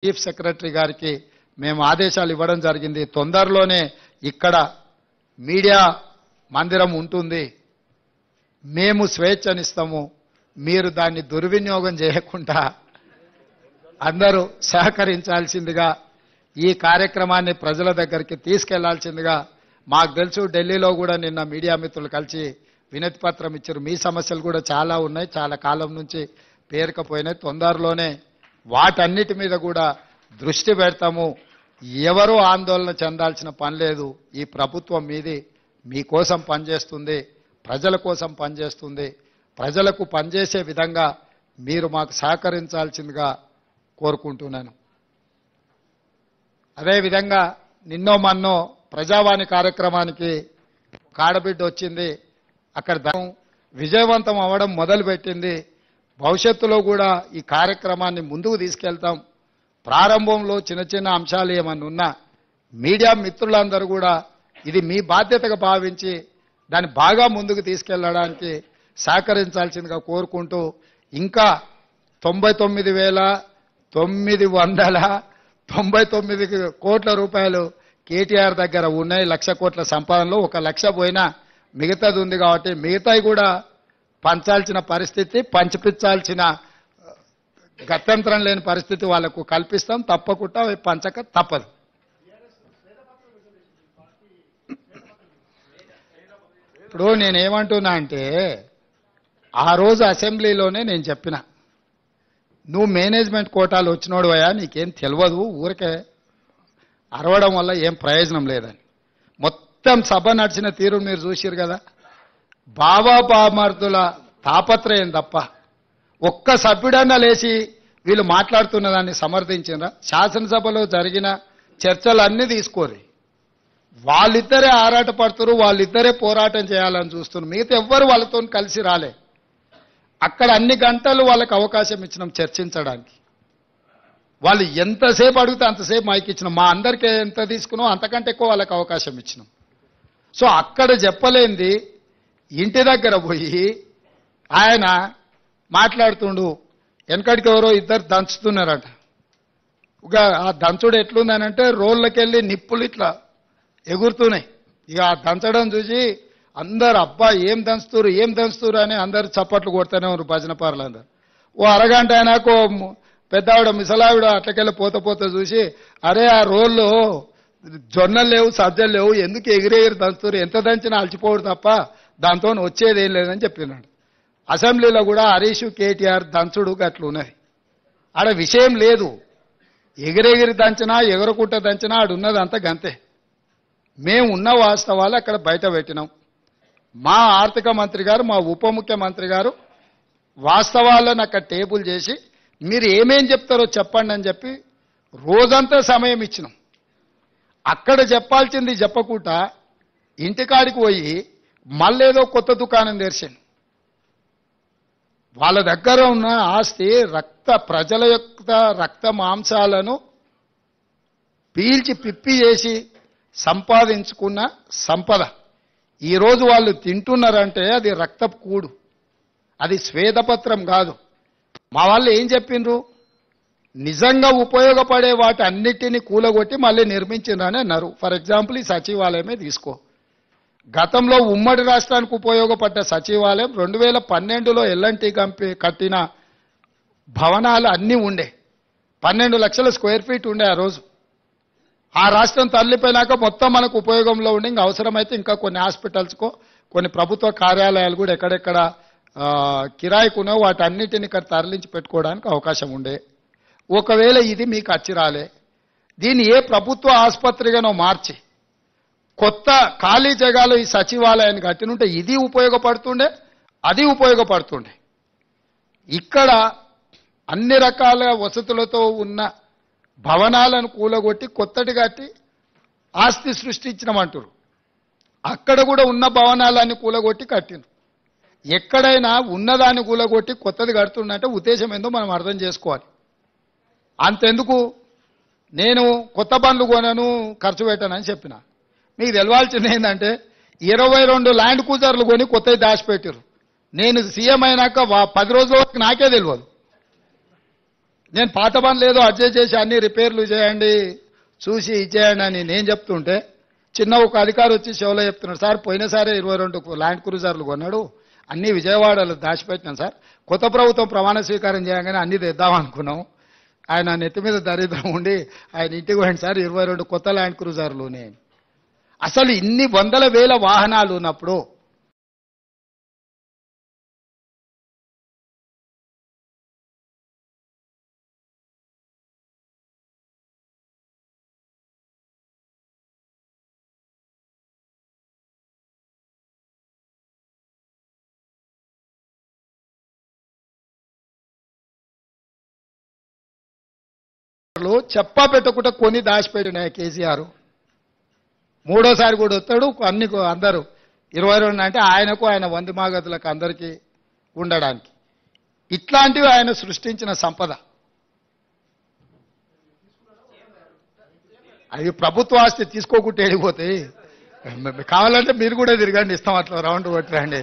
Chief secretary గారికి మేము ఆదేశాలు ఇవ్వడం జరిగింది. తొందరలోనే ఇక్కడ మీడియా మందిరం ఉంటుంది, మేము స్వేచ్ఛనిస్తాము, మీరు దాన్ని దుర్వినియోగం చేయకుండా అందరూ సహకరించాల్సిందిగా, ఈ కార్యక్రమాన్ని ప్రజల దగ్గరికి తీసుకెళ్లాల్సిందిగా. మాకు తెలుసు ఢిల్లీలో కూడా నిన్న మీడియా మిత్రులు కలిసి వినతి పత్రం ఇచ్చారు. మీ సమస్యలు కూడా చాలా ఉన్నాయి, చాలా కాలం నుంచి పేరుకపోయినాయి. తొందరలోనే వాటన్నిటి మీద కూడా దృష్టి పెడతాము. ఎవరూ ఆందోళన చెందాల్సిన పని లేదు. ఈ ప్రభుత్వం మీది, మీకోసం పనిచేస్తుంది, ప్రజల కోసం పనిచేస్తుంది. ప్రజలకు పనిచేసే విధంగా మీరు మాకు సహకరించాల్సిందిగా కోరుకుంటున్నాను. అదేవిధంగా నిన్నో మన్నో ప్రజావాణి కార్యక్రమానికి కాడబిడ్డ వచ్చింది. అక్కడ విజయవంతం అవ్వడం మొదలుపెట్టింది. భవిష్యత్తులో కూడా ఈ కార్యక్రమాన్ని ముందుకు తీసుకెళ్తాం. ప్రారంభంలో చిన్న చిన్న అంశాలు ఏమన్నా ఉన్నా మీడియా మిత్రులందరూ కూడా ఇది మీ బాధ్యతగా భావించి దాన్ని బాగా ముందుకు తీసుకెళ్లడానికి సహకరించాల్సిందిగా కోరుకుంటూ, ఇంకా 99,999 కోట్ల రూపాయలు కేటీఆర్ దగ్గర ఉన్నాయి. 1,00,000 కోట్ల సంపాదనలో 1,00,000 పోయినా మిగతాది ఉంది కాబట్టి మిగతాయి కూడా పంచాల్సిన పరిస్థితి, పంచిపించాల్సిన గత్యంతరం లేని పరిస్థితి వాళ్లకు కల్పిస్తాం. తప్పకుండా పంచక తప్పదు. ఇప్పుడు నేనేమంటున్నా అంటే, ఆ రోజు అసెంబ్లీలోనే నేను చెప్పిన, నువ్వు మేనేజ్మెంట్ కోటాలు వచ్చినోడు అయ్యా, నీకేం తెలియదు, ఊరికే అరవడం వల్ల ఏం ప్రయోజనం లేదని. మొత్తం సభ నడిచిన తీరు మీరు చూసిరు కదా. బాబా బామర్దుల తాపత్రయం తప్ప ఒక్క సభ్యుడన్నా లేచి వీళ్ళు మాట్లాడుతున్న దాన్ని సమర్థించినరా? శాసనసభలో జరిగిన చర్చలన్నీ తీసుకోరు. వాళ్ళిద్దరే ఆరాటపడుతున్నారు, వాళ్ళిద్దరే పోరాటం చేయాలని చూస్తున్నారు. మిగతా ఎవ్వరు వాళ్ళతో కలిసి రాలే. అక్కడ అన్ని గంటలు వాళ్ళకి అవకాశం ఇచ్చినాం చర్చించడానికి. వాళ్ళు ఎంతసేపు అడిగితే అంతసేపు మైక్ ఇచ్చినాం. మా అందరికీ ఎంత తీసుకున్నాం అంతకంటే ఎక్కువ వాళ్ళకి అవకాశం ఇచ్చినాం. సో అక్కడ చెప్పలేంది ఇంటి దగ్గర పోయి ఆయన మాట్లాడుతుండు. వెనకడికి ఎవరో ఇద్దరు దంచుతున్నారట. ఇక ఆ దంచుడు ఎట్లుందనంటే రోళ్ళకెళ్ళి నిప్పులు ఇట్లా ఎగురుతున్నాయి. ఇక ఆ దంచడం చూసి అందరు అబ్బా ఏం దంచుతురు అని అందరు చప్పట్లు కొడుతూనే ఉన్నారు భజన పార్లు అందరు. ఓ అరగంట అయినాకో పెద్దావిడ మిసలావిడ అట్లకెళ్ళి పోత చూసి, అరే ఆ రోళ్ళు జొన్నలు లేవు, సజ్జలు లేవు, ఎందుకు ఎగిరెగిరి దంచుతురు, ఎంత దంచినా అలచిపోడు తప్ప దాంతో వచ్చేది ఏం లేదని చెప్పినాడు. అసెంబ్లీలో కూడా హరీష్ కేటీఆర్ దంచుడు గట్లున్నది. ఆడ విషయం లేదు. ఎగిరెగిరి దంచినా ఎగరకుట్ట దంచినా ఆడున్నది అంతా గంతే. మేము ఉన్న వాస్తవాలు అక్కడ బయట పెట్టినాం. మా ఆర్థిక మంత్రి గారు, మా ఉప ముఖ్యమంత్రి గారు వాస్తవాలను అక్కడ టేబుల్ చేసి మీరు ఏమేం చెప్తారో చెప్పండి అని చెప్పి రోజంతా సమయం ఇచ్చినాం. అక్కడ చెప్పాల్సింది చెప్పకుండా ఇంటికాడికి పోయి మళ్ళేదో కొత్త దుకాణం తెరిచాను. వాళ్ళ దగ్గర ఉన్న ఆస్తి ప్రజల యొక్క రక్త మాంసాలను పీల్చి పిప్పి చేసి సంపాదించుకున్న సంపద ఈరోజు వాళ్ళు తింటున్నారంటే అది రక్తపు కూడు, అది శ్వేతపత్రం కాదు. మా వాళ్ళు ఏం చెప్పిండ్రు, నిజంగా ఉపయోగపడే వాటి అన్నిటినీ కూలగొట్టి మళ్ళీ నిర్మించిండ్రని అన్నారు. ఫర్ ఎగ్జాంపుల్ ఈ సచివాలయమే తీసుకో. గతంలో ఉమ్మడి రాష్ట్రానికి ఉపయోగపడ్డ సచివాలయం 2012లో ఎల్ఎన్టీ కంపెనీ కట్టిన భవనాలు అన్నీ ఉండే. 12 లక్షల స్క్వేర్ ఫీట్ ఉండే ఆ రోజు. ఆ రాష్ట్రం తరలిపోయినాక మొత్తం మనకు ఉపయోగంలో ఉండి ఇంకా అవసరమైతే ఇంకా కొన్ని హాస్పిటల్స్కో కొన్ని ప్రభుత్వ కార్యాలయాలు కూడా ఎక్కడెక్కడ కిరాయికునో వాటన్నిటిని ఇక్కడ తరలించి పెట్టుకోవడానికి అవకాశం ఉండే. ఒకవేళ ఇది మీకు అచ్చి రాలే, దీన్ని ఏ ప్రభుత్వ ఆసుపత్రిగానో మార్చి కొత్త ఖాళీ జగాలో ఈ సచివాలయాన్ని కట్టినుంటే ఇది ఉపయోగపడుతుండే, అది ఉపయోగపడుతుండే. ఇక్కడ అన్ని రకాల వసతులతో ఉన్న భవనాలను కూలగొట్టి కొత్తటి కట్టి ఆస్తి సృష్టించినమంటారు. అక్కడ కూడా ఉన్న భవనాలన్నీ కూలగొట్టి కట్టిన. ఎక్కడైనా ఉన్నదాన్ని కూలగొట్టి కొత్తది కడుతుందంటే ఉద్దేశం ఏందో మనం అర్థం చేసుకోవాలి. అంతెందుకు నేను కొత్త బండ్లు కొనను, ఖర్చు పెట్టానని చెప్పిన. మీకు తెలవాల్సింది ఏంటంటే 22 ల్యాండ్ క్రూజర్లు కొని కొత్తవి దాచిపెట్టారు. నేను సీఎం అయినాక 10 రోజుల వరకు నాకే తెలియదు. నేను పాత బండ్లు ఏదో అడ్జస్ట్ చేసి అన్ని రిపేర్లు చేయండి చూసి ఇచ్చేయండి అని నేను చెప్తుంటే చిన్న ఒక అధికారి వచ్చి సేవలో చెప్తున్నాడు, సార్ పోయినసారి 22 ల్యాండ్ క్రూజర్లు కొన్నాడు, అన్ని విజయవాడలో దాచిపెట్టినాం సార్, కొత్త ప్రభుత్వం ప్రమాణ స్వీకారం చేయగానే అన్ని తెద్దాం అనుకున్నాం, ఆయన నెత్తి మీద దరిద్రం ఉండి ఆయన ఇంటికి పోయింది సార్ 22 కొత్త ల్యాండ్ క్రూజర్లునే. అసలు ఇన్ని వందల వేల వాహనాలు ఉన్నప్పుడు చెప్పా పెట్టకుండా కొని దాచిపెట్టిన కేసీఆర్ మూడోసారి కూడా వస్తాడు అన్ని అందరూ 22 అంటే ఆయనకు ఆయన వంది మాగతులకు అందరికీ ఉండడానికి. ఇట్లాంటివి ఆయన సృష్టించిన సంపద. అది ప్రభుత్వ ఆస్తి తీసుకోకుండా వెళ్ళిపోతాయి. కావాలంటే మీరు కూడా తిరగండి, ఇస్తాం అట్లా రౌండ్ కొట్టరండి.